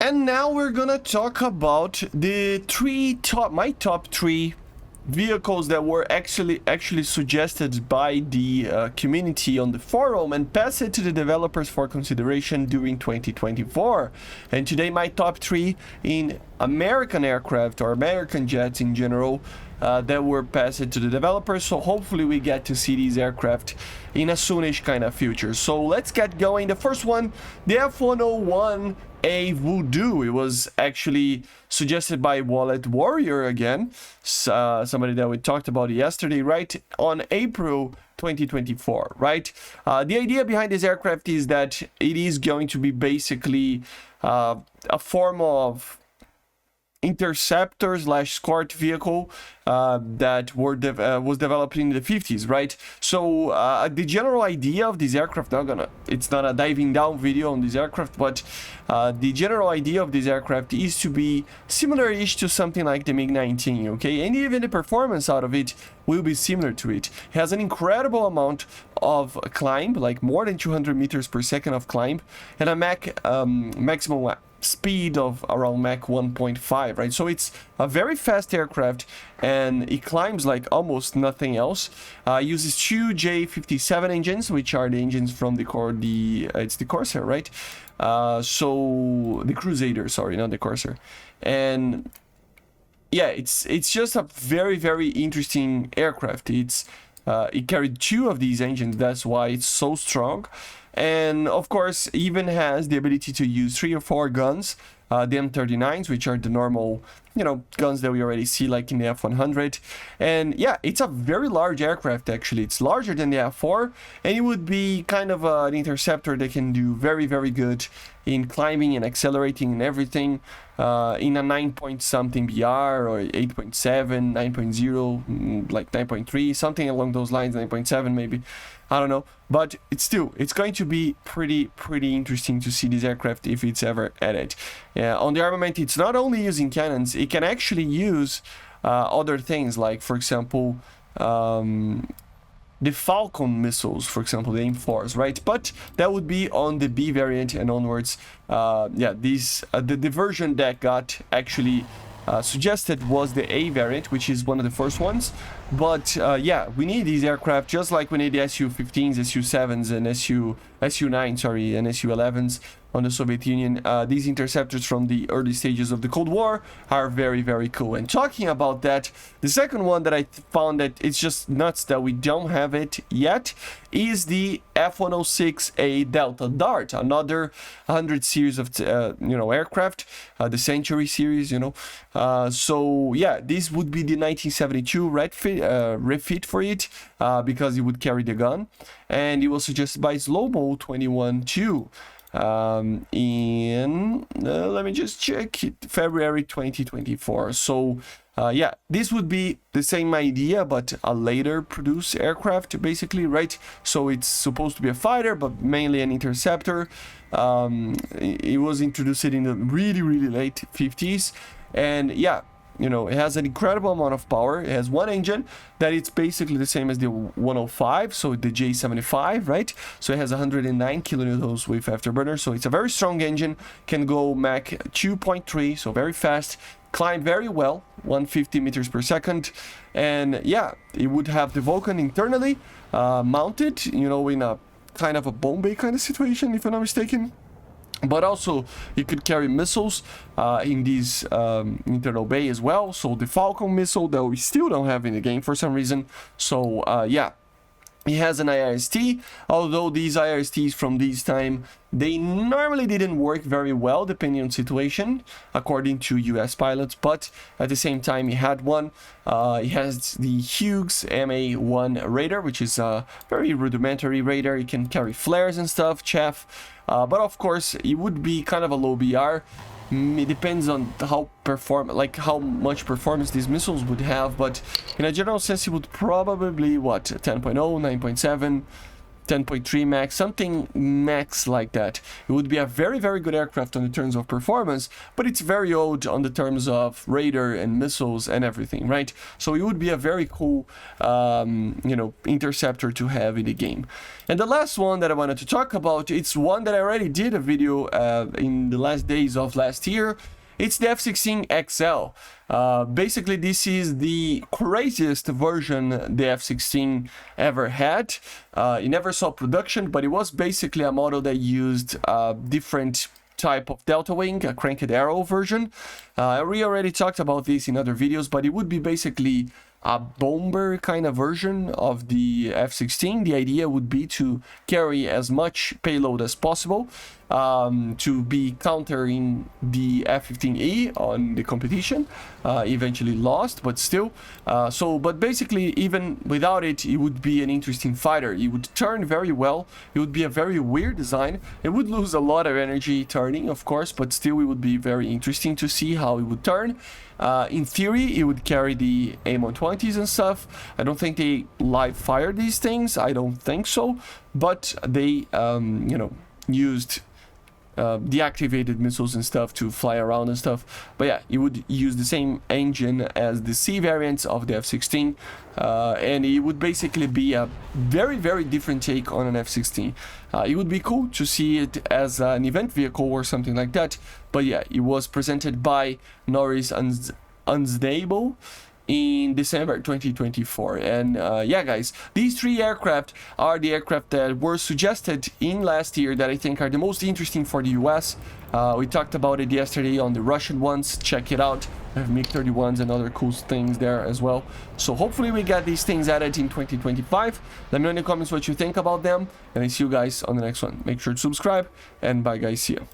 And now we're gonna talk about the my top three vehicles that were actually suggested by the community on the forum and pass it to the developers for consideration during 2024. And today my top three in American aircraft or American jets in general that were passed to the developers. So hopefully we get to see these aircraft in a soonish kind of future. So let's get going. The first one, the F-101A Voodoo. It was actually suggested by Wallet Warrior again, somebody that we talked about yesterday, right, on April 2024, right? The idea behind this aircraft is that it is going to be basically a form of interceptor / escort vehicle that was developed in the 50s, right? So the general idea of this aircraft, it's not a diving down video on this aircraft, but the general idea of this aircraft is to be similar-ish to something like the MiG-19, okay? And even the performance out of it will be similar to it. It has an incredible amount of climb, like more than 200 meters per second of climb, and a maximum speed of around Mach 1.5, right? So it's a very fast aircraft and it climbs like almost nothing else. Uses two J57 engines, which are the engines from it's the Corsair, right? So the Crusader, sorry, not the Corsair. And yeah, it's just a very interesting aircraft. It carried two of these engines, that's why it's so strong. And of course, even has the ability to use 3 or 4 guns, the M39s, which are the normal, guns that we already see like in the F100. And yeah, it's a very large aircraft actually. It's larger than the F4, and it would be kind of an interceptor that can do very good in climbing and accelerating and everything in a 9 point something BR or 8.7, 9.0, like 9.3, something along those lines, 9.7 maybe. I don't know, but it's going to be pretty interesting to see this aircraft if it's ever added. On the armament, it's not only using cannons, it can actually use other things, like for example the Falcon missiles, for example, the AIM-4s, right? But that would be on the B variant and onwards. The version that got actually suggested was the A variant, which is one of the first ones. But yeah, we need these aircraft just like we need the Su-15s, Su-7s, and Su-9, sorry, and Su-11s on the Soviet Union. These interceptors from the early stages of the Cold War are very cool. And talking about that, the second one that I found that it's just nuts that we don't have it yet is the F-106A Delta Dart, another 100 series of aircraft, the Century series, so yeah, this would be the 1972 refit for it, because it would carry the gun, and it was suggested by Slow-Mo 21-2 in let me just check it, February 2024. So yeah, this would be the same idea but a later produced aircraft basically, right? So it's supposed to be a fighter but mainly an interceptor. It was introduced in the really late 50s, and yeah, it has an incredible amount of power. It has one engine that it's basically the same as the 105, so the J75, right? So it has 109 kilonewtons with afterburner, so it's a very strong engine, can go Mach 2.3, so very fast, climb very well, 150 meters per second, and yeah, it would have the Vulcan internally mounted, in a kind of a bomb bay kind of situation, if I'm not mistaken. But also it could carry missiles in this internal bay as well. So the Falcon missile that we still don't have in the game for some reason. So yeah, it has an IRST, although these IRSTs from this time, they normally didn't work very well depending on situation, according to US pilots, but at the same time it had one. It has the Hughes MA1 radar, which is a very rudimentary radar. It can carry flares and stuff, chaff, but of course it would be kind of a low BR. It depends on how much performance these missiles would have, but in a general sense it would probably 10.0, 9.7, 10.3 max, something max like that. It would be a very, very good aircraft on the terms of performance, but it's very old on the terms of radar and missiles and everything, right? So it would be a very cool, you know, interceptor to have in the game. And the last one that I wanted to talk about, it's one that I already did a video in the last days of last year. It's the F-16XL. Basically, this is the craziest version the F-16 ever had. It never saw production, but it was basically a model that used different type of delta wing, a cranked arrow version. We already talked about this in other videos, but it would be basically a bomber kind of version of the F-16. The idea would be to carry as much payload as possible, to be countering the F-15E on the competition. Eventually lost, but still. But basically, even without it, it would be an interesting fighter. It would turn very well. It would be a very weird design. It would lose a lot of energy turning, of course, but still it would be very interesting to see how it would turn. In theory, it would carry the AIM-120s and stuff. I don't think they live fire these things. I don't think so. But they, you know, used deactivated missiles and stuff to fly around and stuff. But yeah, it would use the same engine as the C variants of the F-16. And it would basically be a very, very different take on an F-16. It would be cool to see it as an event vehicle or something like that. But yeah, it was presented by Norris Unstable in December 2024. And yeah, guys, these three aircraft are the aircraft that were suggested in last year that I think are the most interesting for the US. We talked about it yesterday on the Russian ones. Check it out. I have MiG-31s and other cool things there as well. So hopefully we get these things added in 2025. Let me know in the comments what you think about them, and I see you guys on the next one. Make sure to subscribe, and bye guys, see you.